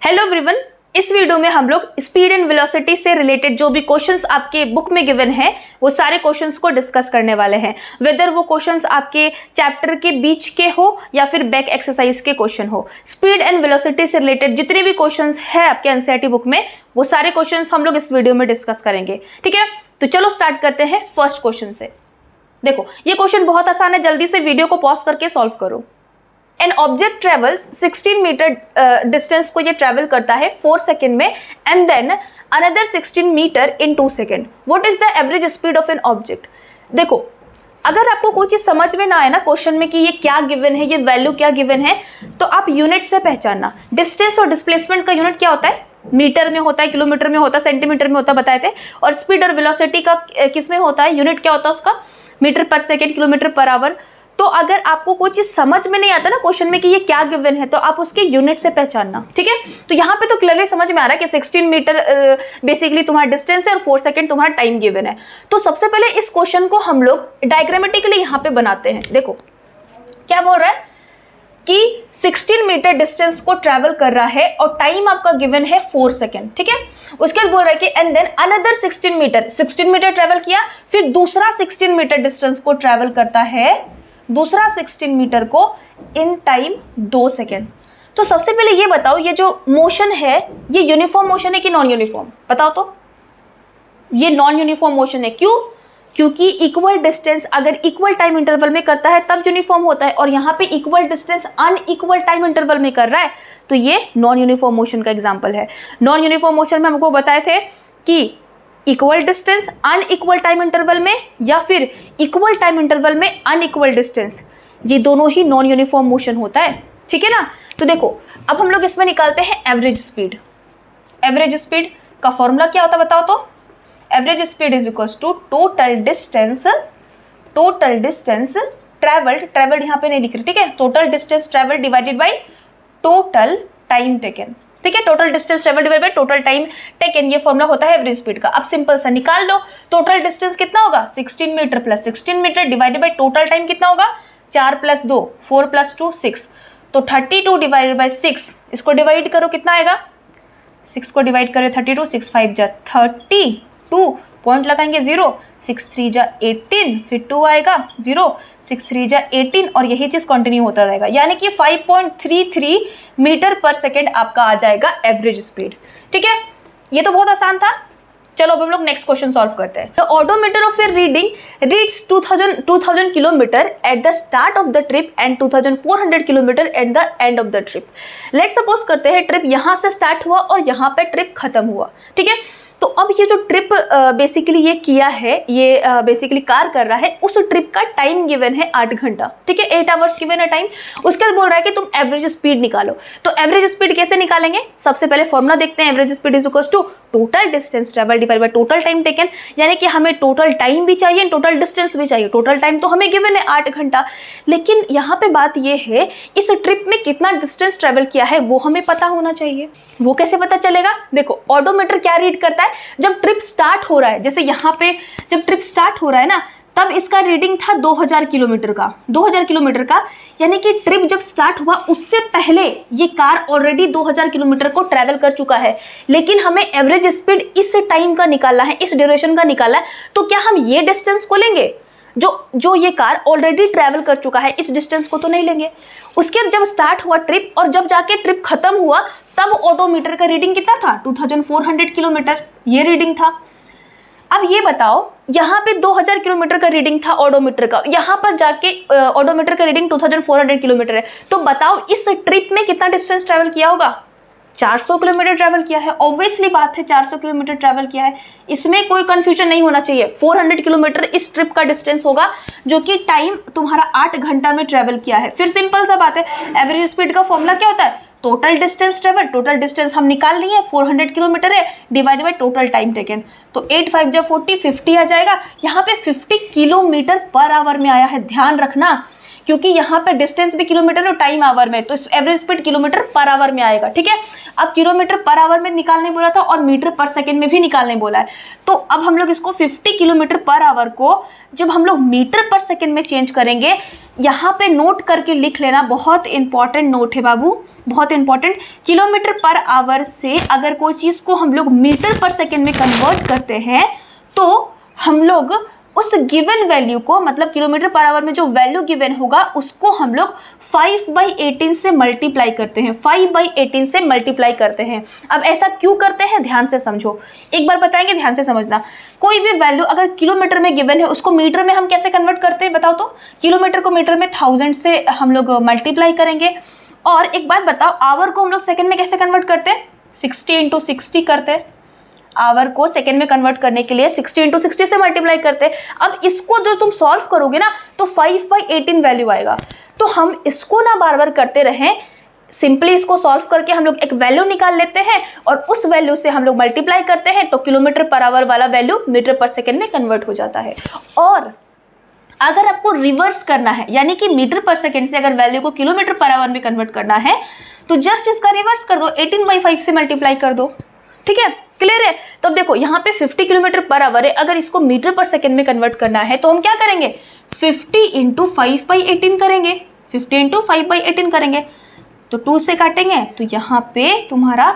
Hello everyone, इस video में हम लोग स्पीड एंड वेलोसिटी से रिलेटेड जो भी क्वेश्चंस आपके बुक में गिवन है वो सारे क्वेश्चंस को डिस्कस करने वाले हैं। वेदर वो क्वेश्चंस आपके चैप्टर के बीच के हो या फिर बैक एक्सरसाइज के क्वेश्चन हो, स्पीड एंड वेलोसिटी से रिलेटेड जितने भी क्वेश्चंस है आपके एनसीईआरटी बुक में वो सारे क्वेश्चंस हम लोग इस वीडियो में डिस्कस करेंगे। ठीक है, तो चलो स्टार्ट करते हैं फर्स्ट क्वेश्चन से। देखो ये क्वेश्चन बहुत आसान है, जल्दी से वीडियो को पॉज करके सॉल्व करो। An object travels 16 metre distance को ये ट्रेवल करता है 4 सेकेंड में and then another 16 metre in 2 second. What is the average speed of an object? देखो अगर आपको कोई चीज समझ में ना आए ना क्वेश्चन में कि ये क्या गिवन है, ये वैल्यू क्या गिवन है, तो आप यूनिट से पहचानना। डिस्टेंस और डिस्प्लेसमेंट का यूनिट क्या होता है? मीटर में होता है, किलोमीटर में होता है, सेंटीमीटर में होता है, बताए थे। और स्पीड और वेलोसिटी का किस में होता है? यूनिट क्या होता है उसका? मीटर पर सेकेंड, किलोमीटर पर आवर। तो अगर आपको कोई चीज समझ में नहीं आता ना क्वेश्चन में कि ये क्या गिवन है, तो आप उसके यूनिट से पहचानना। ठीक है, तो यहाँ पे तो क्लियरली समझ में आ रहा है कि 16 मीटर बेसिकली तुम्हारा डिस्टेंस है और 4 सेकेंड तुम्हारा टाइम गिवन है। तो सबसे पहले इस क्वेश्चन को हम लोग डायग्रामेटिकली यहाँ पे बनाते हैं। देखो क्या बोल रहा है कि 16 मीटर डिस्टेंस को ट्रैवल कर रहा है और टाइम आपका गिवन है 4 सेकेंड। ठीक है, उसके बाद बोल रहा है कि and then another 16 metre travel किया, फिर दूसरा 16 मीटर डिस्टेंस को ट्रैवल करता है, दूसरा 16 मीटर को इन टाइम 2 सेकेंड। तो सबसे पहले ये बताओ, ये जो मोशन है ये यूनिफॉर्म मोशन है कि नॉन यूनिफॉर्म? बताओ तो। ये नॉन यूनिफॉर्म मोशन है। क्यों? क्योंकि इक्वल डिस्टेंस अगर इक्वल टाइम इंटरवल में करता है तब यूनिफॉर्म होता है, और यहाँ पे equal distance unequal time interval में कर रहा है, तो ये नॉन यूनिफॉर्म मोशन का एग्जाम्पल है। नॉन यूनिफॉर्म मोशन में हमको बताए थे कि equal distance unequal time interval में या फिर इक्वल टाइम इंटरवल में अनइक्वल डिस्टेंस, ये दोनों ही नॉन यूनिफॉर्म मोशन होता है। ठीक है ना? तो देखो अब हम लोग इसमें निकालते हैं एवरेज स्पीड। एवरेज स्पीड का फॉर्मूला क्या होता है बताओ तो? Average speed is equals to total distance travelled यहाँ पे नहीं लिख रही, ठीक है, total distance travelled divided by total time taken. ठीक है, total distance travel divide by total time taken, ये फॉर्मूला होता है एवरेज स्पीड का। अब सिंपल सा निकाल लो, टोटल डिस्टेंस कितना होगा? 16 metre plus 16 metre divided by total time कितना होगा? 4 + 2 4 + 2 6, तो 32 डिवाइडेड बाय 6, इसको डिवाइड करो कितना आएगा? 6 को डिवाइड करें 32, 6 5 जा 32, पॉइंट लगाएंगे 0, 6 3 जा 18, फिर 2 आएगा 0, 6 3 जा 18, और यही चीज कंटिन्यू होता रहेगा, यानी कि 5.33 मीटर पर सेकेंड आपका आ जाएगा एवरेज स्पीड। ठीक है, ये तो बहुत आसान था। चलो अब हम लोग नेक्स्ट क्वेश्चन सॉल्व करते हैं। The odometer of A reading reads 2000 kilometre at the start of the trip and 2400 kilometre at the end of the trip. Let suppose करते हैं ट्रिप यहाँ से स्टार्ट हुआ और यहाँ पे ट्रिप खत्म हुआ। ठीक है, तो अब ये जो ट्रिप बेसिकली ये किया है, ये बेसिकली कार कर रहा है, उस ट्रिप का टाइम गिवन है 8 घंटा। ठीक है, 8 आवर्स गिवन है टाइम। उसके बाद बोल रहा है कि तुम एवरेज स्पीड निकालो। तो एवरेज स्पीड कैसे निकालेंगे? सबसे पहले फॉर्मूला देखते हैं। Average speed is equals to total distance travel divide by total time taken, यानी कि हमें टोटल टाइम भी चाहिए, टोटल डिस्टेंस भी चाहिए। टोटल टाइम तो हमें गिवन है 8 घंटा, लेकिन यहाँ पे बात ये है इस ट्रिप में कितना डिस्टेंस ट्रेवल किया है वो हमें पता होना चाहिए। वो कैसे पता चलेगा? देखो ऑडोमीटर क्या रीड करता है, जब ट्रिप स्टार्ट हो रहा है, जैसे यहाँ पे जब ट्रिप स्टार्ट हो रहा है ना, तब इसका रीडिंग था 2000 किलोमीटर का, 2000 किलोमीटर का, यानी कि ट्रिप जब स्टार्ट हुआ उससे पहले ये कार ऑलरेडी 2000 किलोमीटर को ट्रैवल कर चुका है। लेकिन हमें एवरेज स्पीड इस टाइम का निकालना है, इस ड्यूरेशन का निकालना है, तो क्या हम ये डिस्टेंस को लेंगे जो ये कार ऑलरेडी ट्रैवल कर चुका है? इस डिस्टेंस को तो नहीं लेंगे। उसके बाद जब स्टार्ट हुआ ट्रिप और जब जाके ट्रिप खत्म हुआ तब ऑडोमीटर का रीडिंग कितना था? 2400 किलोमीटर ये रीडिंग था। अब ये बताओ, यहाँ पे 2000 किलोमीटर का रीडिंग था ऑडोमीटर का, यहाँ पर जाके ऑडोमीटर का रीडिंग 2400 किलोमीटर है, तो बताओ इस ट्रिप में कितना डिस्टेंस ट्रैवल किया होगा? 400 किलोमीटर ट्रैवल किया है। ऑब्वियसली बात है 400 किलोमीटर ट्रैवल किया है, इसमें कोई कंफ्यूजन नहीं होना चाहिए। 400 किलोमीटर इस ट्रिप का डिस्टेंस होगा जो कि टाइम तुम्हारा 8 घंटा में ट्रैवल किया है। फिर सिंपल सा बात है, एवरेज स्पीड का फॉर्मूला क्या होता है? Total distance travel, total distance हम निकाल लिए 400 किलोमीटर है, divide by total time taken, तो 8 5 जा 40, 50 आ जाएगा। यहाँ पे 50 किलोमीटर पर आवर में आया है। ध्यान रखना क्योंकि यहाँ पे डिस्टेंस भी किलोमीटर और टाइम आवर में, तो average speed kilometre per our में आएगा। ठीक है, अब किलोमीटर पर आवर में निकालने बोला था और मीटर पर सेकेंड में भी निकालने बोला है। तो अब हम लोग इसको 50 किलोमीटर पर आवर को जब हम लोग मीटर पर सेकेंड में चेंज करेंगे, यहाँ पे नोट करके लिख लेना, बहुत इंपॉर्टेंट नोट है बाबू, बहुत इंपॉर्टेंट। किलोमीटर पर आवर से अगर कोई चीज़ को हम लोग मीटर पर सेकेंड में कन्वर्ट करते हैं तो हम लोग उस गिवन वैल्यू को, मतलब किलोमीटर पर आवर में जो वैल्यू गिवन होगा उसको हम लोग 5/18 से मल्टीप्लाई करते हैं, 5/18 से मल्टीप्लाई करते हैं। अब ऐसा क्यों करते हैं, ध्यान से समझो, एक बार बताएंगे, ध्यान से समझना। कोई भी वैल्यू अगर किलोमीटर में गिवन है उसको मीटर में हम कैसे कन्वर्ट करते हैं बताओ तो? किलोमीटर को मीटर में 1000 से हम लोग मल्टीप्लाई करेंगे। और एक बात बताओ, आवर को हम लोग सेकेंड में कैसे कन्वर्ट करते हैं? 60 × 60 करते हैं। आवर को सेकेंड में कन्वर्ट करने के लिए 60 × 60 से मल्टीप्लाई करते हैं। अब इसको जो तुम सॉल्व करोगे ना तो 5/18 वैल्यू आएगा। तो हम इसको ना बार बार करते रहें, सिंपली इसको सॉल्व करके हम लोग एक वैल्यू निकाल लेते हैं और उस वैल्यू से हम लोग मल्टीप्लाई करते हैं तो किलोमीटर पर आवर वाला वैल्यू मीटर पर सेकेंड में कन्वर्ट हो जाता है। और अगर आपको रिवर्स करना है, यानी कि मीटर पर सेकेंड से अगर वैल्यू को किलोमीटर पर आवर में कन्वर्ट करना है तो जस्ट इसका रिवर्स कर दो, 18/5 से मल्टीप्लाई कर दो। ठीक है, क्लियर है? तो अब देखो यहाँ पे 50 किलोमीटर पर आवर है, अगर इसको मीटर पर सेकेंड में कन्वर्ट करना है तो हम क्या करेंगे? 50 × 5/18 करेंगे, 50 × 5/18 करेंगे तो 2 से काटेंगे तो यहाँ पे तुम्हारा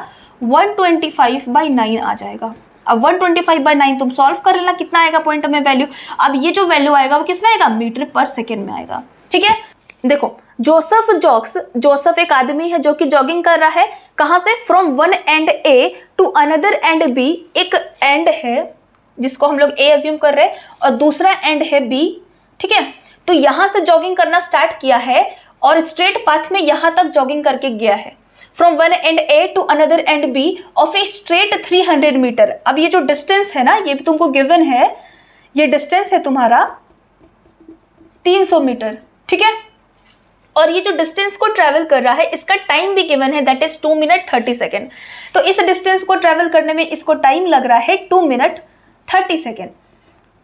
125/9 आ जाएगा। अब 125/9 तुम सॉल्व कर लेना, कितना आएगा पॉइंट में वैल्यू। अब ये जो वैल्यू आएगा वो किस में आएगा? मीटर पर सेकेंड में आएगा। ठीक है, देखो जोसेफ एक आदमी है जो कि जॉगिंग कर रहा है, कहाँ से? From one end A to another end B. एक एंड है जिसको हम लोग ए अज्यूम कर रहे हैं और दूसरा एंड है बी। ठीक है, तो यहाँ से जॉगिंग करना स्टार्ट किया है और स्ट्रेट पाथ में यहाँ तक जॉगिंग करके गया है। From one end A to another end B of a straight 300 metre. अब ये जो डिस्टेंस है ना, ये भी तुमको गिवन है, ये डिस्टेंस है तुम्हारा 300 मीटर। ठीक है, और ये जो डिस्टेंस को ट्रैवल कर रहा है इसका टाइम भी गिवन है, दैट इज 2 मिनट 30 सेकेंड। तो इस डिस्टेंस को ट्रैवल करने में इसको टाइम लग रहा है 2 मिनट 30 सेकेंड।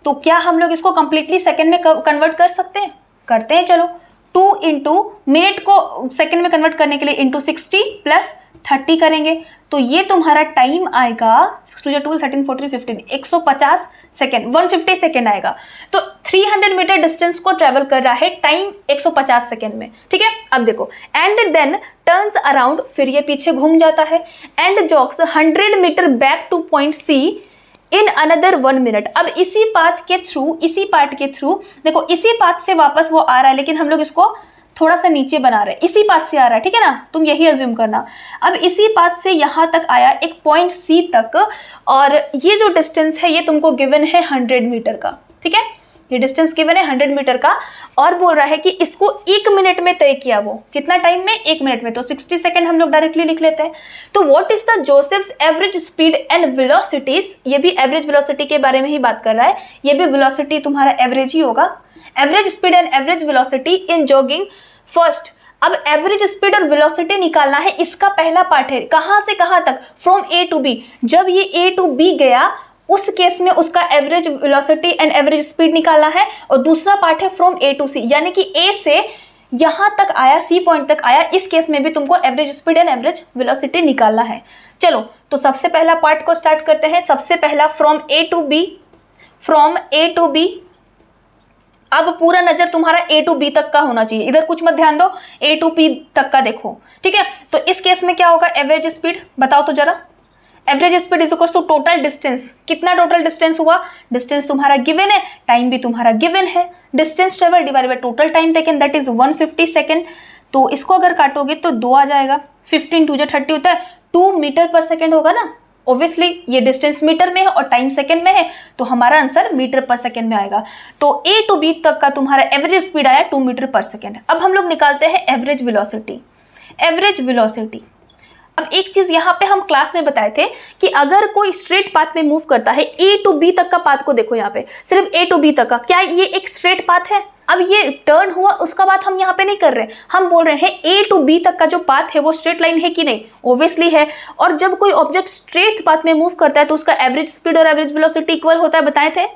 तो क्या हम लोग इसको कंप्लीटली सेकेंड में कन्वर्ट कर सकते हैं? करते हैं, चलो। 2 × मिनट को सेकेंड में कन्वर्ट करने के लिए × 60 + 30 करेंगे तो ये तुम्हारा टाइम आएगा 2 13 14 15 150 सेकेंड, 150 सेकेंड आएगा। तो 300 मीटर डिस्टेंस को ट्रेवल कर रहा है, टाइम 150 सेकेंड में। ठीक है, अब देखो, एंड देन टर्न्स अराउंड, फिर ये पीछे घूम जाता है, and jogs 100 metre back to point C in another 1 minute. अब इसी पार्ट के थ्रू देखो, इसी पाथ से वापस वो आ रहा है, लेकिन हम लोग इसको थोड़ा सा नीचे बना रहे हैं, इसी पाथ से आ रहा है। ठीक है ना, तुम यही अज्यूम करना। अब इसी पाथ से यहाँ तक आया एक पॉइंट सी तक, और ये जो डिस्टेंस है ये तुमको गिवन है 100 मीटर का। ठीक है, ये डिस्टेंस गिवन है 100 मीटर का, और बोल रहा है कि इसको 1 मिनट में तय किया। वो कितना टाइम में? 1 मिनट में। तो 60 सेकेंड हम लोग डायरेक्टली लिख लेते हैं। तो what is the Joseph's average speed and velocities? ये भी एवरेज वेलोसिटी के बारे में ही बात कर रहा है, ये भी वेलोसिटी तुम्हारा एवरेज ही होगा। Average speed and average velocity in jogging first. अब एवरेज स्पीड और वेलोसिटी निकालना है, इसका पहला पार्ट है कहाँ से कहाँ तक? From A to B. जब ये ए टू बी गया उस केस में उसका average velocity and average speed निकालना है, और दूसरा पार्ट है फ्रॉम ए टू सी, यानी कि ए से यहाँ तक आया, सी पॉइंट तक आया, इस केस में भी तुमको average speed and average velocity निकालना है। चलो, तो सबसे पहला पार्ट को स्टार्ट करते हैं। सबसे पहला फ्रॉम ए टू बी। अब पूरा नजर तुम्हारा ए टू बी तक का होना चाहिए, इधर कुछ मत ध्यान दो, ए टू बी तक का देखो। ठीक है, तो इस केस में क्या होगा? एवरेज स्पीड बताओ तो जरा। Average speed is equal to total distance. कितना टोटल डिस्टेंस हुआ? डिस्टेंस तुम्हारा गिवन है, टाइम भी तुम्हारा गिवन है, distance travel divide by total time taken, that is 150 second. तो इसको अगर काटोगे तो 2 आ जाएगा, 15 × 30 होता है, 2 मीटर पर सेकेंड होगा ना। ऑब्वियसली ये डिस्टेंस मीटर में है और टाइम सेकेंड में है, तो हमारा आंसर मीटर पर सेकेंड में आएगा। तो ए टू बी तक का तुम्हारा एवरेज स्पीड आया 2 मीटर पर सेकेंड। अब हम लोग निकालते हैं एवरेज वेलोसिटी। अब एक चीज यहाँ पे हम क्लास में बताए थे कि अगर कोई स्ट्रेट पाथ में मूव करता है, ए टू बी तक का पाथ को देखो, यहाँ पे सिर्फ ए टू बी तक का, क्या ये एक स्ट्रेट पाथ है? अब ये टर्न हुआ उसका बात हम यहाँ पे नहीं कर रहे, हम बोल रहे हैं ए टू बी तक का जो पाथ है वो स्ट्रेट लाइन है कि नहीं? ऑब्वियसली है। और जब कोई ऑब्जेक्ट स्ट्रेट पाथ में मूव करता है तो उसका एवरेज स्पीड और एवरेज वेलोसिटी इक्वल होता है, बताए थे।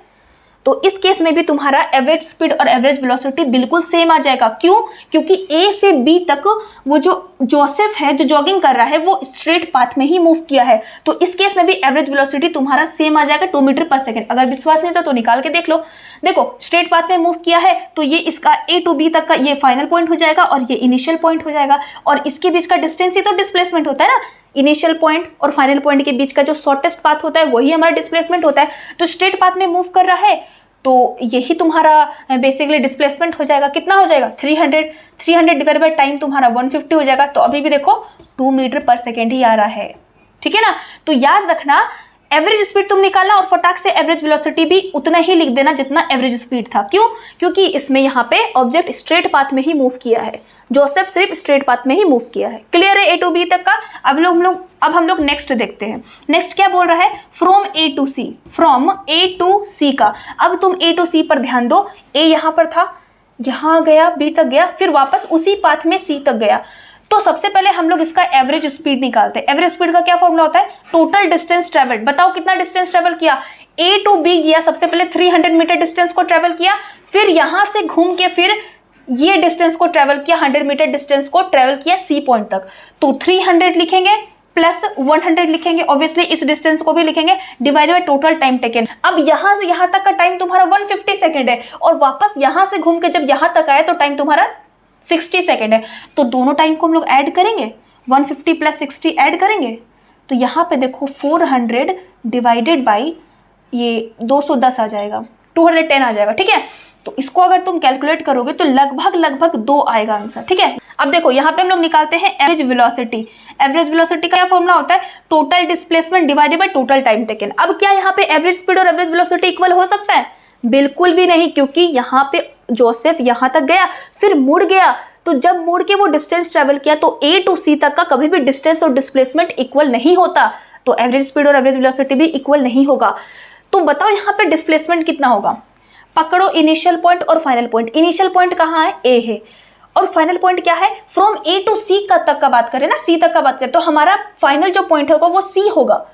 तो इस केस में भी तुम्हारा एवरेज स्पीड और एवरेज वेलोसिटी बिल्कुल सेम आ जाएगा। क्यों? क्योंकि ए से बी तक वो जो जोसेफ है जो जॉगिंग कर रहा है वो स्ट्रेट पाथ में ही मूव किया है, तो इस केस में भी एवरेज वेलोसिटी तुम्हारा सेम आ जाएगा 2 मीटर पर सेकेंड। अगर विश्वास नहीं था तो निकाल के देख लो। देखो स्ट्रेट पाथ में मूव किया है तो ये इसका ए टू बी तक का ये फाइनल पॉइंट हो जाएगा और ये इनिशियल पॉइंट हो जाएगा, और इसके बीच का डिस्टेंस ही तो डिस्प्लेसमेंट होता है ना। इनिशियल पॉइंट और फाइनल पॉइंट के बीच का जो शॉर्टेस्ट पाथ होता है वही हमारा डिस्प्लेसमेंट होता है। तो स्ट्रेट पाथ में मूव कर रहा है तो यही तुम्हारा बेसिकली डिस्प्लेसमेंट हो जाएगा। कितना हो जाएगा? 300 डिवाइड बाय टाइम तुम्हारा 150 हो जाएगा। तो अभी भी देखो 2 मीटर पर सेकेंड ही आ रहा है, ठीक है ना। तो याद रखना एवरेज स्पीड तुम निकालना और फटाक से एवरेज वेलोसिटी भी उतना ही लिख देना जितना एवरेज स्पीड था। क्यों? क्योंकि इसमें यहाँ पे ऑब्जेक्ट स्ट्रेट पाथ में ही मूव किया है, जोसेफ सिर्फ स्ट्रेट पाथ में ही मूव किया है। क्लियर है ए टू बी तक का? अब हम लोग नेक्स्ट देखते हैं। नेक्स्ट क्या बोल रहा है? From A to C, from A to C का। अब तुम ए टू सी पर ध्यान दो। ए यहाँ पर था, यहाँ गया, बी तक गया, फिर वापस उसी पाथ में सी तक गया। तो सबसे पहले हम लोग इसका एवरेज स्पीड निकालते हैं। एवरेज स्पीड का क्या फॉर्मूला होता है? Total distance travelled. बताओ कितना डिस्टेंस ट्रेवल किया? ए टू बी गया, सबसे पहले 300 मीटर डिस्टेंस को ट्रेवल किया, फिर यहां से घूम के फिर ये डिस्टेंस को ट्रेवल किया, 100 मीटर डिस्टेंस को ट्रेवल किया सी पॉइंट तक। तो 300 लिखेंगे प्लस 100 लिखेंगे, ऑब्वियसली इस डिस्टेंस को भी लिखेंगे, divide by total time taken. अब यहां से यहां तक का टाइम तुम्हारा 150 सेकेंड है, और वापस यहां से घूम के जब यहां तक आया तो टाइम तुम्हारा 60 सेकेंड है। तो दोनों टाइम को हम लोग ऐड करेंगे, 150 प्लस 60 ऐड करेंगे, तो यहाँ पे देखो 400 डिवाइडेड बाई ये 210 आ जाएगा, 210 आ जाएगा, ठीक है। तो इसको अगर तुम कैलकुलेट करोगे तो लगभग 2 आएगा आंसर, ठीक है। अब देखो यहाँ पे हम लोग निकालते हैं एवरेज वेलोसिटी। एवरेज वेलोसिटी का क्या फॉर्मूला होता है? Total displacement divided by total time taken. अब क्या यहाँ पे एवरेज स्पीड और एवरेज वेलोसिटी इक्वल हो सकता है? बिल्कुल भी नहीं, क्योंकि यहाँ पे जोसेफ यहाँ तक गया फिर मुड़ गया, तो जब मुड़ के वो डिस्टेंस ट्रेवल किया तो ए टू सी तक का कभी भी डिस्टेंस और डिस्प्लेसमेंट इक्वल नहीं होता, तो एवरेज स्पीड और एवरेज वेलोसिटी भी इक्वल नहीं होगा। तो बताओ यहाँ पे डिस्प्लेसमेंट कितना होगा? पकड़ो इनिशियल पॉइंट और फाइनल पॉइंट। इनिशियल पॉइंट कहाँ है? ए है, और फाइनल पॉइंट क्या है? फ्रॉम ए टू सी तक का बात करें ना, सी तक का बात करें तो हमारा फाइनल जो पॉइंट होगा वो सी होगा।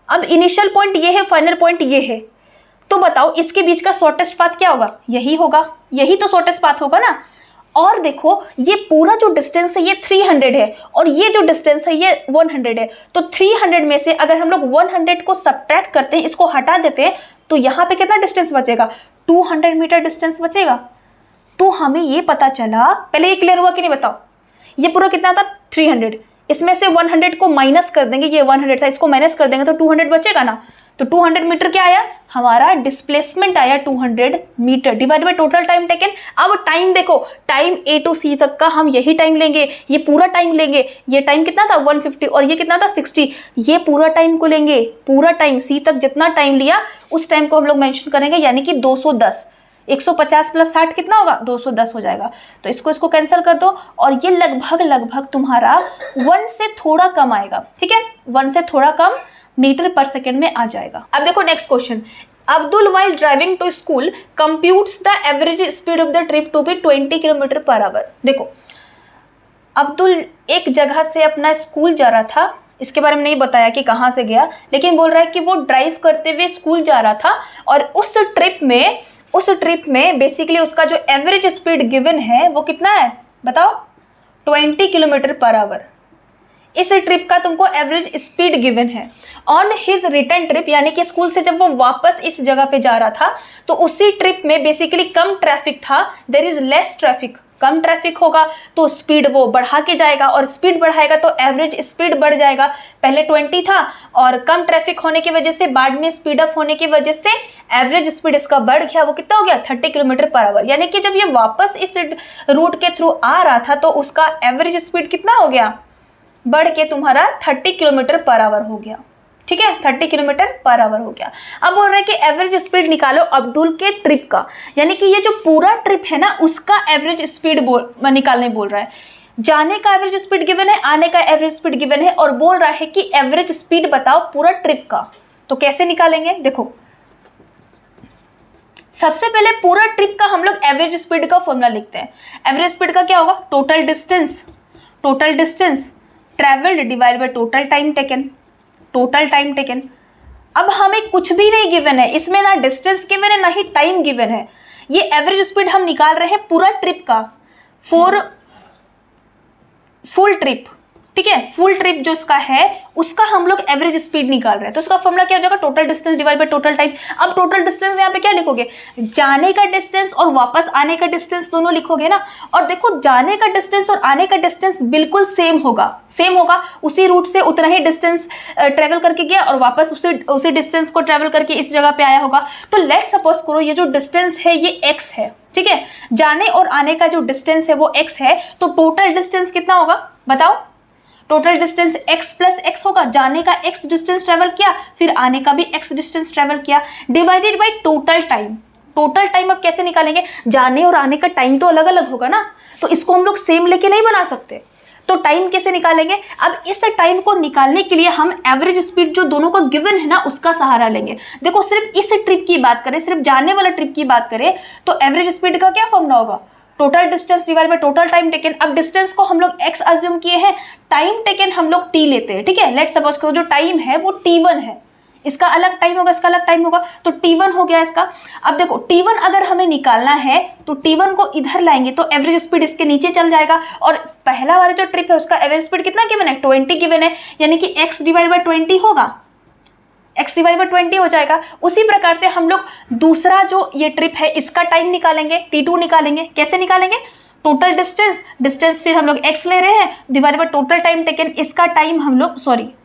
अब इनिशियल पॉइंट ये है, फाइनल पॉइंट ये है, तो बताओ इसके बीच का शॉर्टेस्ट पाथ क्या होगा? यही होगा, यही तो शॉर्टेस्ट पाथ होगा ना। और देखो ये पूरा जो डिस्टेंस है ये 300 है और ये जो डिस्टेंस है ये 100 है, तो 300 में से अगर हम लोग 100 को सब्ट्रैक्ट करते हैं, इसको हटा देते हैं, तो यहाँ पे कितना डिस्टेंस बचेगा? 200 मीटर डिस्टेंस बचेगा। तो हमें ये पता चला, पहले ये क्लियर हुआ कि नहीं बताओ? ये पूरा कितना था? 300, इसमें से 100 को माइनस कर देंगे, ये 100 था, इसको माइनस कर देंगे तो 200 बचेगा ना। तो 200 मीटर क्या आया? हमारा डिस्प्लेसमेंट आया 200 metre divide by total time taken. अब टाइम देखो, टाइम ए टू सी तक का हम यही टाइम लेंगे, ये पूरा टाइम लेंगे। ये टाइम कितना था? 150, और ये कितना था? 60। ये पूरा टाइम को लेंगे, पूरा टाइम सी तक जितना टाइम लिया उस टाइम को हम लोग मेंशन करेंगे, यानी कि 210। 150 प्लस 60 कितना होगा? 210 हो जाएगा। तो इसको कैंसिल कर दो, और ये लगभग तुम्हारा 1 से थोड़ा कम आएगा, ठीक है, 1 से थोड़ा कम मीटर पर सेकेंड में आ जाएगा। अब देखो next question. Abdul while driving to school computes the average speed of the trip to be 20 kilometre per hour. देखो अब्दुल एक जगह से अपना स्कूल जा रहा था, इसके बारे में नहीं बताया कि कहाँ से गया, लेकिन बोल रहा है कि वो ड्राइव करते हुए स्कूल जा रहा था, और उस ट्रिप में बेसिकली उसका जो एवरेज स्पीड गिवन है वो कितना है बताओ? 20 किलोमीटर पर आवर। इस ट्रिप का तुमको एवरेज स्पीड गिवन है। ऑन हिज रिटर्न ट्रिप, यानी कि स्कूल से जब वो वापस इस जगह पे जा रहा था तो उसी ट्रिप में बेसिकली कम ट्रैफिक था, देयर इज लेस ट्रैफिक। कम ट्रैफिक होगा तो स्पीड वो बढ़ा के जाएगा, और स्पीड बढ़ाएगा तो एवरेज स्पीड बढ़ जाएगा। पहले 20 था और कम ट्रैफिक होने की वजह से, बाद में स्पीड अप होने की वजह से एवरेज स्पीड इसका बढ़ गया। वो कितना हो गया? 30 किलोमीटर पर आवर। यानी कि जब ये वापस इस रूट के थ्रू आ रहा था तो उसका एवरेज स्पीड कितना हो गया? बढ़ के तुम्हारा 30 किलोमीटर पर आवर हो गया, ठीक है, 30 किलोमीटर पर आवर हो गया। अब बोल रहे हैं कि एवरेज स्पीड निकालो अब्दुल के ट्रिप का, यानी कि ये जो पूरा ट्रिप है ना उसका एवरेज स्पीड निकालने बोल रहा है। जाने का एवरेज स्पीड गिवन है, आने का एवरेज स्पीड गिवन है, और बोल रहा है कि एवरेज स्पीड बताओ पूरा ट्रिप का। तो कैसे निकालेंगे? देखो सबसे पहले पूरा ट्रिप का हम लोग एवरेज स्पीड का फॉर्मूला लिखते हैं। एवरेज स्पीड का क्या होगा? Total distance travelled divide by total time taken. अब हमें कुछ भी नहीं गिवन है इसमें, ना डिस्टेंस गिवन है ना ही टाइम गिवन है। ये एवरेज स्पीड हम निकाल रहे हैं पूरा ट्रिप का, फॉर फुल ट्रिप, ठीक है। फुल ट्रिप जो इसका है उसका हम लोग एवरेज स्पीड निकाल रहे हैं। तो इसका फॉर्मूला क्या हो जाएगा, total distance divide by total time. अब टोटल डिस्टेंस यहाँ पे क्या लिखोगे, जाने का डिस्टेंस और वापस आने का डिस्टेंस दोनों लिखोगे ना। और देखो जाने का डिस्टेंस और आने का डिस्टेंस बिल्कुल सेम होगा, उसी रूट से उतना ही डिस्टेंस ट्रेवल करके गया और वापस उसी डिस्टेंस को ट्रेवल करके इस जगह पे आया होगा। तो लेट सपोज करो ये जो डिस्टेंस है ये x है, ठीक है। जाने और आने का जो डिस्टेंस है वो x है, तो टोटल डिस्टेंस कितना होगा बताओ। Total distance x plus x होगा, जाने का x डिस्टेंस ट्रेवल किया, फिर आने का भी x डिस्टेंस ट्रेवल किया, divided by total time. Total time अब कैसे निकालेंगे, जाने और आने का टाइम तो अलग अलग होगा ना, तो इसको हम लोग सेम लेके नहीं बना सकते। तो टाइम कैसे निकालेंगे, अब इस टाइम को निकालने के लिए हम एवरेज स्पीड जो दोनों को गिवन है ना उसका सहारा लेंगे। देखो सिर्फ इस ट्रिप की बात करें, सिर्फ जाने वाला ट्रिप की बात करें, तो एवरेज स्पीड का क्या फॉर्मूला होगा, total distance divide by total time taken. अब डिस्टेंस को हम लोग x अज्यूम किए हैं, टाइम टेकन हम लोग t लेते हैं, ठीक है। लेट्स सपोज करो जो टाइम है वो t1 है, इसका अलग टाइम होगा, इसका अलग टाइम होगा, तो t1 हो गया इसका। अब देखो t1 अगर हमें निकालना है तो t1 को इधर लाएंगे तो एवरेज स्पीड इसके नीचे चल जाएगा। और पहला वाला जो ट्रिप है उसका एवरेज स्पीड कितना गिवन है, 20 गिवन है, यानी कि x डिवाइड बाय 20 होगा, x डिवाइड बाय 20 हो जाएगा। उसी प्रकार से हम लोग दूसरा जो ये ट्रिप है इसका टाइम निकालेंगे, t2 निकालेंगे। कैसे निकालेंगे, टोटल डिस्टेंस फिर हम लोग x ले रहे हैं divide by total time taken, इसका टाइम हम लोग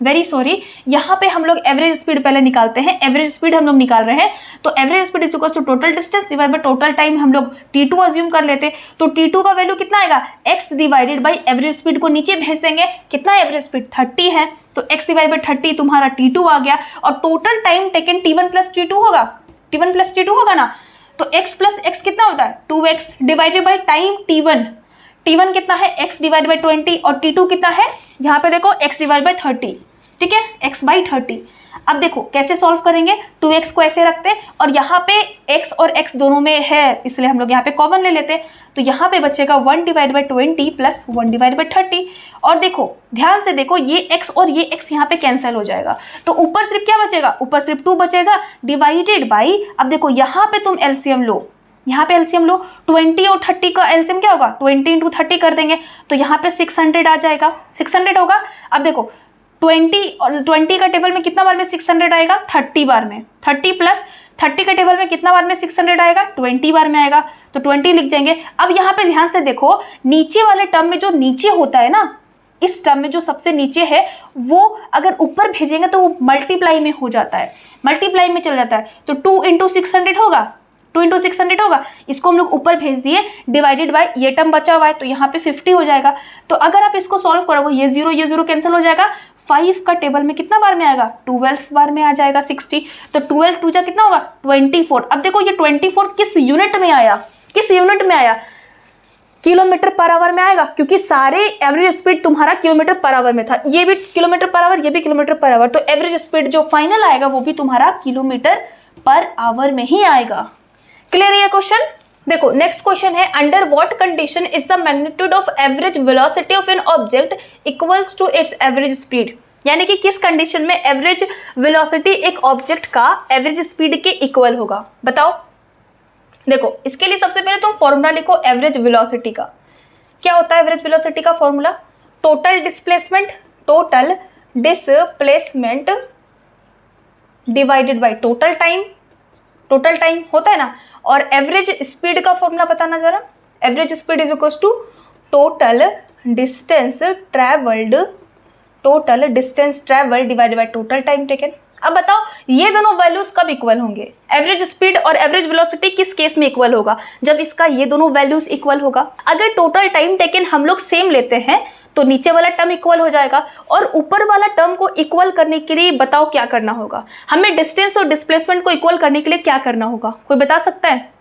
वेरी सॉरी यहाँ पे हम लोग एवरेज स्पीड पहले निकालते हैं। एवरेज स्पीड हम लोग निकाल रहे हैं, तो average speed is equal to total distance divide by total time हम लोग t2 अज्यूम कर लेते। तो t2 का वैल्यू कितना आएगा, x divided by average speed को नीचे भेज देंगे, कितना एवरेज स्पीड 30 है, तो x डिवाइड बाई 30 तुम्हारा t2 आ गया। और total time taken t1 plus t2 होगा, t1 प्लस t2 होगा ना, तो x प्लस x कितना होता है 2x divided by time t1 कितना है x डिवाइड बाई 20 और t2 कितना है, यहाँ पे देखो x डिवाइड बाई 30, ठीक है, x बाई 30। अब देखो कैसे सॉल्व करेंगे, 2x को ऐसे रखते हैं और यहाँ पे x और x दोनों में है इसलिए हम लोग यहाँ पे कॉमन ले लेते हैं, तो यहाँ पे बचेगा 1 divide by 20 plus 1 divide by 30। और देखो ध्यान से देखो ये x और ये x यहाँ पे कैंसिल हो जाएगा, तो ऊपर सिर्फ क्या बचेगा, ऊपर सिर्फ 2 बचेगा डिवाइडेड बाई, अब देखो यहाँ पे तुम एलसीएम लो, यहाँ पे एलसीएम लो, 20 और 30 का एलसीएम क्या होगा 20 इंटू 30 कर देंगे, तो यहाँ पे 600 आ जाएगा, 600 होगा। अब देखो 20 और 20 का टेबल में कितना बार में 600 आएगा, 30 बार में, 30 प्लस 30 का टेबल में कितना बार में 600 आएगा, 20 बार में आएगा, तो 20 लिख देंगे। अब यहाँ पे ध्यान से देखो नीचे वाले टर्म में जो नीचे होता है ना, इस टर्म में जो सबसे नीचे है वो अगर ऊपर भेजेंगे तो वो मल्टीप्लाई में हो जाता है, मल्टीप्लाई में चल जाता है, तो 2 इंटू 600 होगा, 2 इंटू 600 होगा, इसको हम लोग ऊपर भेज दिए डिवाइडेड बाय ये टर्म बचा हुआ है तो यहाँ पे 50 हो जाएगा। तो अगर आप इसको सॉल्व करोगे ये 0 कैंसिल हो जाएगा, 5 का टेबल में कितना बार में आएगा 12 बार में आ जाएगा 60, तो 12 टू जा कितना होगा 24। अब देखो ये 24 किस यूनिट में आया, किस यूनिट में आया, किलोमीटर पर आवर में आएगा, क्योंकि सारे एवरेज स्पीड तुम्हारा किलोमीटर पर आवर में था, ये भी किलोमीटर पर आवर, ये भी किलोमीटर पर आवर, तो एवरेज स्पीड जो फाइनल आएगा वो भी तुम्हारा किलोमीटर पर आवर में ही आएगा। क्लियर है क्वेश्चन। देखो नेक्स्ट क्वेश्चन है, under what condition is the magnitude of average velocity of an object equals to its average speed, यानी कि किस कंडीशन में एवरेज वेलोसिटी एक ऑब्जेक्ट का एवरेज स्पीड के इक्वल होगा, बताओ। देखो इसके लिए सबसे पहले तुम फॉर्मूला लिखो एवरेज वेलोसिटी का। क्या होता है एवरेज वेलोसिटी का formula, total displacement divided by total time होता है ना, और एवरेज स्पीड का फॉर्मूला बताना जरा, average speed is equals to total distance travelled divided by total time taken. अब बताओ ये दोनों वैल्यूज कब इक्वल होंगे, एवरेज स्पीड और एवरेज वेलोसिटी किस केस में इक्वल होगा, जब इसका ये दोनों वैल्यूज इक्वल होगा। अगर टोटल टाइम टेकन हम लोग सेम लेते हैं तो नीचे वाला टर्म इक्वल हो जाएगा, और ऊपर वाला टर्म को इक्वल करने के लिए बताओ क्या करना होगा, हमें डिस्टेंस और डिस्प्लेसमेंट को इक्वल करने के लिए क्या करना होगा, कोई बता सकता है।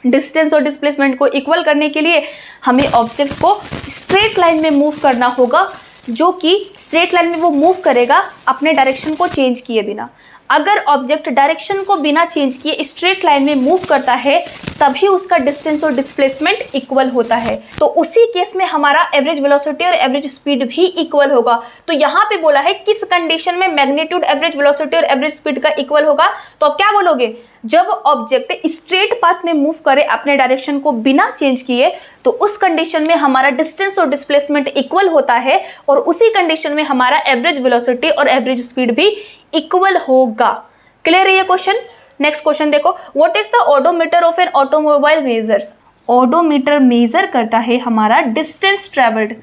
डिस्टेंस और डिस्प्लेसमेंट को इक्वल करने के लिए हमें ऑब्जेक्ट को स्ट्रेट लाइन में मूव करना होगा, जो कि स्ट्रेट लाइन में वो मूव करेगा अपने डायरेक्शन को चेंज किए बिना। अगर ऑब्जेक्ट डायरेक्शन को बिना चेंज किए स्ट्रेट लाइन में मूव करता है तभी उसका डिस्टेंस और डिस्प्लेसमेंट इक्वल होता है। तो उसी केस में हमारा एवरेज वेलोसिटी और एवरेज स्पीड भी इक्वल होगा। तो यहाँ पे बोला है किस कंडीशन में मैग्नीट्यूड एवरेज वेलोसिटी और एवरेज स्पीड का इक्वल होगा, तो आप क्या बोलोगे, जब ऑब्जेक्ट स्ट्रेट पाथ में मूव करे अपने डायरेक्शन को बिना चेंज किए तो उस कंडीशन में हमारा डिस्टेंस और डिस्प्लेसमेंट इक्वल होता है और उसी कंडीशन में हमारा एवरेज वेलोसिटी और एवरेज स्पीड भी इक्वल होगा। क्लियर है ये क्वेश्चन। नेक्स्ट क्वेश्चन देखो, what is the odometer of an automobile measures. Odometer measure करता है हमारा डिस्टेंस ट्रेवल्ड,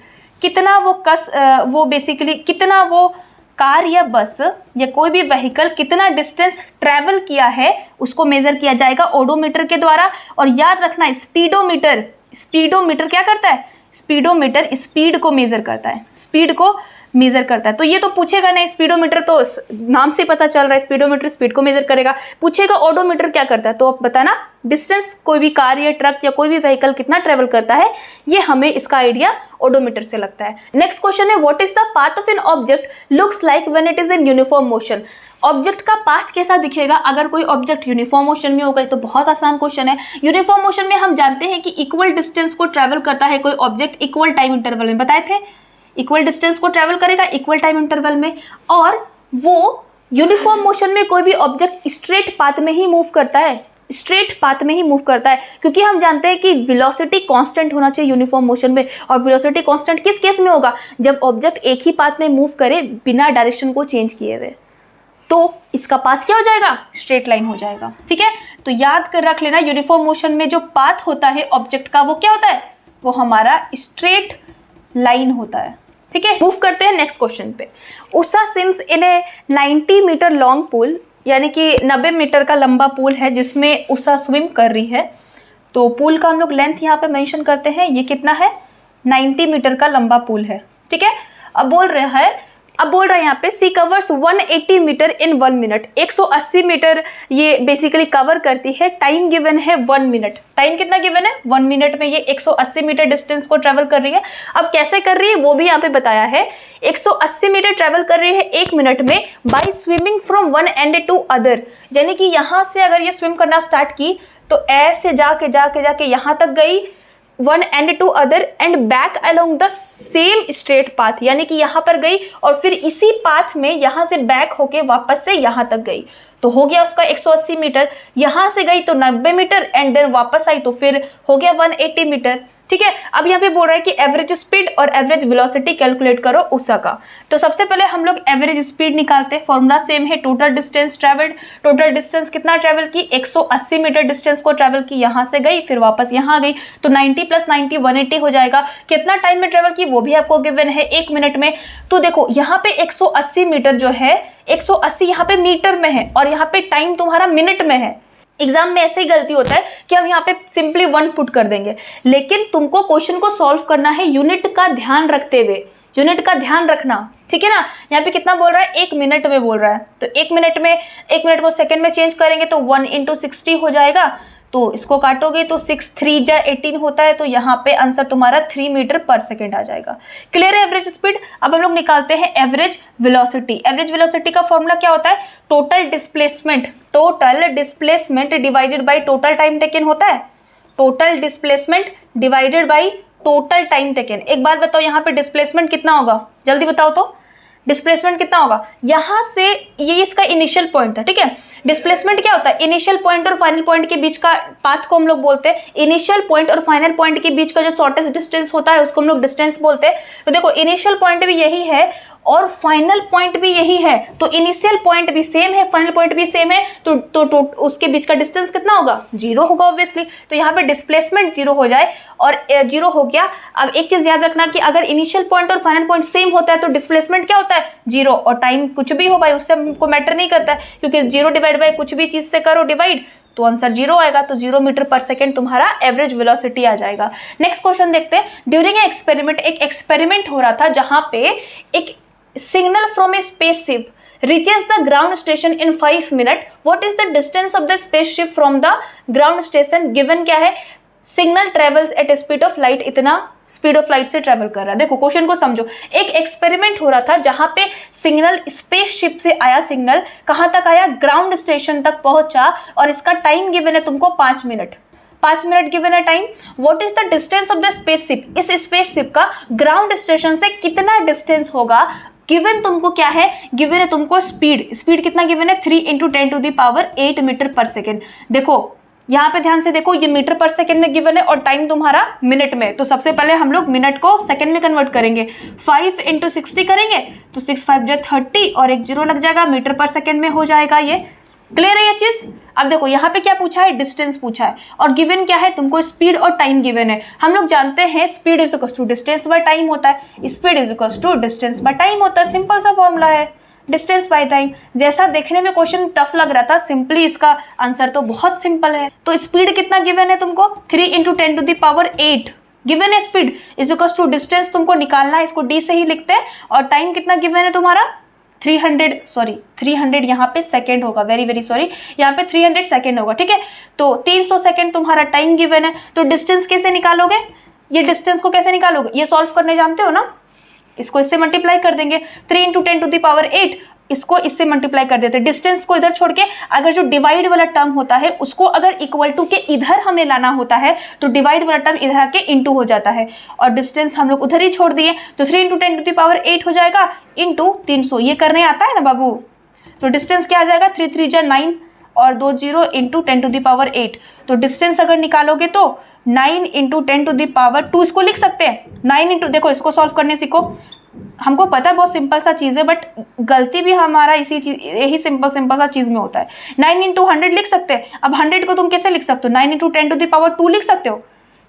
कितना वो बेसिकली कितना वो कार या बस या कोई भी व्हीकल कितना डिस्टेंस ट्रैवल किया है उसको मेजर किया जाएगा ओडोमीटर के द्वारा। और याद रखना स्पीडोमीटर क्या करता है, स्पीडोमीटर स्पीड को मेजर करता है, स्पीड को मेजर करता है। तो ये तो पूछेगा नहीं, स्पीडोमीटर तो नाम से पता चल रहा है स्पीडोमीटर स्पीड को मेजर करेगा। पूछेगा ओडोमीटर क्या करता है, तो आप बताना डिस्टेंस कोई भी कार या ट्रक या कोई भी व्हीकल कितना ट्रेवल करता है, ये हमें इसका आइडिया ओडोमीटर से लगता है। नेक्स्ट क्वेश्चन है, what is the path of an object looks like when it is in uniform motion. Object का पाथ कैसा दिखेगा अगर कोई ऑब्जेक्ट यूनिफॉर्म मोशन में होगा। तो बहुत आसान क्वेश्चन है। यूनिफॉर्म मोशन में हम जानते हैं कि इक्वल डिस्टेंस को ट्रैवल करता है कोई ऑब्जेक्ट इक्वल टाइम इंटरवल में, बताए थे इक्वल डिस्टेंस को ट्रैवल करेगा इक्वल टाइम इंटरवल में। और वो यूनिफॉर्म मोशन में कोई भी ऑब्जेक्ट स्ट्रेट पाथ में ही मूव करता है, स्ट्रेट पाथ में ही मूव करता है, क्योंकि हम जानते हैं कि वेलोसिटी कांस्टेंट होना चाहिए यूनिफॉर्म मोशन में। और वेलोसिटी कांस्टेंट किस केस में होगा, जब ऑब्जेक्ट एक ही पाथ में मूव करे बिना डायरेक्शन को चेंज किए हुए। तो इसका पाथ क्या हो जाएगा, स्ट्रेट लाइन हो जाएगा। ठीक है, तो याद कर रख लेना यूनिफॉर्म मोशन में जो पाथ होता है ऑब्जेक्ट का वो क्या होता है, वो हमारा स्ट्रेट लाइन होता है। ठीक है, मूव करते हैं नेक्स्ट क्वेश्चन पे। Usha swims in a 90 metre long pool, यानी कि 90 मीटर का लंबा पूल है जिसमें उषा स्विम कर रही है। तो पूल का हम लोग लेंथ यहाँ पे मेंशन करते हैं, ये कितना है, 90 मीटर का लंबा पूल है। ठीक है, अब बोल रहा है यहाँ पे सी कवर्स 180 मीटर इन 1 मिनट, 180 मीटर ये बेसिकली कवर करती है। टाइम गिवन है 1 मिनट, टाइम कितना गिवन है, 1 मिनट में ये 180 मीटर डिस्टेंस को ट्रेवल कर रही है। अब कैसे कर रही है वो भी यहाँ पे बताया है। 180 मीटर ट्रेवल कर रही है 1 मिनट में by swimming from one end to other, यानी कि यहाँ से अगर ये स्विम करना स्टार्ट की तो ऐसे जाके यहाँ तक गई, one end to other end back along the same straight path, यानी कि यहाँ पर गई और फिर इसी पाथ में यहाँ से बैक होके वापस से यहाँ तक गई। तो हो गया उसका 180 मीटर। यहाँ से गई तो 90 मीटर एंड देन वापस आई तो फिर हो गया 180 मीटर। ठीक है, अब यहाँ पे बोल रहा है कि एवरेज स्पीड और एवरेज वेलोसिटी कैलकुलेट करो उषा का। तो सबसे पहले हम लोग एवरेज स्पीड निकालते हैं। फॉर्मूला सेम है, total distance travelled. Total distance कितना ट्रेवल की, 180 मीटर डिस्टेंस को ट्रेवल की, यहाँ से गई फिर वापस यहाँ गई, तो 90 + 90 180 हो जाएगा। कितना टाइम में ट्रेवल की वो भी आपको गिवन है 1 मिनट में। तो देखो यहाँ पे 180 मीटर जो है, 180 यहाँ पे मीटर में है और यहाँ पे टाइम तुम्हारा मिनट में है। एग्जाम में ऐसे ही गलती होता है कि हम यहाँ पे सिंपली 1 पुट कर देंगे, लेकिन तुमको क्वेश्चन को सॉल्व करना है यूनिट का ध्यान रखते हुए, यूनिट का ध्यान रखना। ठीक है ना, यहाँ पे कितना बोल रहा है, 1 मिनट में बोल रहा है। तो 1 मिनट को सेकंड में चेंज करेंगे तो 1 × 60 हो जाएगा। तो इसको काटोगे तो 6 × 3 = 18 होता है। तो यहाँ पे आंसर तुम्हारा 3 मीटर पर सेकेंड आ जाएगा। क्लियर है एवरेज स्पीड। अब हम लोग निकालते हैं एवरेज वेलोसिटी। एवरेज वेलोसिटी का फॉर्मूला क्या होता है, total displacement divided by total time taken होता है। Total displacement divided by total time taken. एक बात बताओ, यहाँ पे डिस्प्लेसमेंट कितना होगा, जल्दी बताओ तो डिस्प्लेसमेंट कितना होगा। यहाँ से ये इसका इनिशियल पॉइंट था। ठीक है, डिस्प्लेसमेंट क्या होता है, इनिशियल पॉइंट और फाइनल पॉइंट के बीच का पाथ को हम लोग बोलते हैं। इनिशियल पॉइंट और फाइनल पॉइंट के बीच का जो शॉर्टेस्ट डिस्टेंस होता है उसको हम लोग डिस्टेंस बोलते हैं। तो देखो इनिशियल पॉइंट भी यही है और फाइनल पॉइंट भी यही है, तो इनिशियल पॉइंट भी सेम है, फाइनल पॉइंट भी सेम है, तो उसके बीच का डिस्टेंस कितना होगा, 0 होगा ऑब्वियसली। तो यहाँ पे डिस्प्लेसमेंट 0 हो जाए और 0 हो गया। अब एक चीज याद रखना कि अगर इनिशियल पॉइंट और फाइनल पॉइंट सेम होता है तो डिस्प्लेसमेंट क्या होता है, 0। और टाइम कुछ भी हो भाई उससे हमको मैटर नहीं करता है, क्योंकि 0 डिवाइड बाई कुछ भी चीज से करो डिवाइड तो आंसर 0 आएगा। तो 0 मीटर पर सेकेंड तुम्हारा एवरेज वेलोसिटी आ जाएगा। नेक्स्ट क्वेश्चन देखते हैं। ड्यूरिंग ए एक्सपेरिमेंट, एक एक्सपेरिमेंट हो रहा था जहां पे एक signal from a spaceship reaches the ground station in 5 minutes. What is the distance of the spaceship from the ground station? Given क्या है, signal travels at speed of light, इतना स्पीड ऑफ लाइट से travel कर रहा है। देखो question को समझो, एक एक्सपेरिमेंट हो रहा था जहां पे सिग्नल स्पेसशिप से आया, सिग्नल कहां तक आया, ग्राउंड स्टेशन तक पहुंचा, और इसका टाइम गिवन है तुमको 5 मिनट, 5 मिनट गिवन है time. What is the distance of the spaceship, इस स्पेसशिप का ग्राउंड स्टेशन से कितना डिस्टेंस होगा, गिवन तुमको क्या है, गिवन है तुमको स्पीड, स्पीड कितना गिवन है 3 × 10⁸ मीटर पर सेकेंड। देखो यहाँ पे ध्यान से देखो, ये मीटर पर सेकेंड में गिवन है और टाइम तुम्हारा मिनट में, तो सबसे पहले हम लोग मिनट को सेकेंड में कन्वर्ट करेंगे, 5 × 60 करेंगे तो 6 5 जो 30 और एक जीरो लग जाएगा, मीटर पर सेकेंड में हो जाएगा। ये क्लियर है ये चीज। अब देखो यहाँ पे क्या पूछा है, डिस्टेंस पूछा है, और गिवन क्या है तुमको, स्पीड और टाइम गिवन है। हम लोग जानते हैं speed is equals to distance by time होता है, speed is equals to distance by time होता है, सिंपल सा फॉर्मूला है, डिस्टेंस बाय टाइम। जैसा देखने में क्वेश्चन टफ लग रहा था, सिंपली इसका आंसर तो बहुत सिंपल है। तो स्पीड कितना गिवन है तुमको, 3 × 10⁸ गिवन है, speed is equals to distance तुमको निकालना है, इसको डी से ही लिखते हैं, और टाइम कितना गिवन है तुम्हारा 300 यहाँ पे सेकेंड होगा, वेरी सॉरी, यहाँ पे 300 सेकेंड होगा, ठीक है। तो 300 सेकेंड तुम्हारा टाइम गिवन है, तो डिस्टेंस कैसे निकालोगे, ये डिस्टेंस को कैसे निकालोगे, ये सॉल्व करने जानते हो ना, इसको इससे मल्टीप्लाई कर देंगे, 3 × 10⁸, इसको इससे मल्टीप्लाई कर देते हैं, डिस्टेंस को इधर छोड़ के, अगर जो डिवाइड वाला टर्म होता है उसको अगर इक्वल टू के इधर हमें लाना होता है तो डिवाइड वाला टर्म इधर आके इंटू हो जाता है, और डिस्टेंस हम लोग उधर ही छोड़ दिए, तो 3 × 10⁸ हो जाएगा इंटू 300, ये करने आता है ना बाबू। तो डिस्टेंस क्या आ जाएगा, 3 3 जा 9 और 2 0 × 10⁸, तो डिस्टेंस अगर निकालोगे तो 9 × 10⁻², इसको लिख सकते हैं 9 × देखो इसको सॉल्व करने सीखो, हमको पता है बहुत सिंपल सा चीज़ है, बट गलती भी हमारा इसी चीज, यही सिंपल सा चीज़ में होता है। 9 × 100 लिख सकते हैं, अब 100 को तुम कैसे लिख सकते हो, 9 × 10⁻² लिख सकते हो,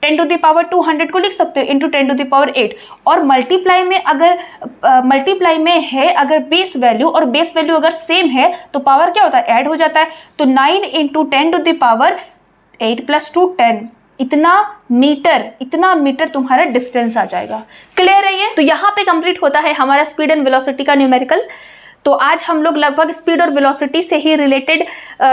10⁻², 100 को लिख सकते हो इंटू 10⁸, और मल्टीप्लाई में अगर मल्टीप्लाई में है अगर बेस वैल्यू, और बेस वैल्यू अगर सेम है तो पावर क्या होता है, ऐड हो जाता है, तो 9 × 10⁸ 8 + 2 10, इतना मीटर तुम्हारा डिस्टेंस आ जाएगा। क्लियर है ये। तो यहाँ पे कंप्लीट होता है हमारा स्पीड एंड वेलोसिटी का न्यूमेरिकल। तो आज हम लोग लगभग स्पीड और वेलोसिटी से ही रिलेटेड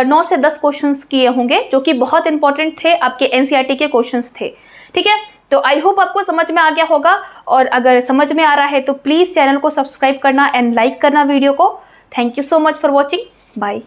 9 से 10 क्वेश्चंस किए होंगे, जो कि बहुत इंपॉर्टेंट थे, आपके एनसीईआरटी के क्वेश्चंस थे, ठीक है। तो आई होप आपको समझ में आ गया होगा, और अगर समझ में आ रहा है तो प्लीज़ चैनल को सब्सक्राइब करना एंड लाइक करना वीडियो को। Thank you so much for watching, bye.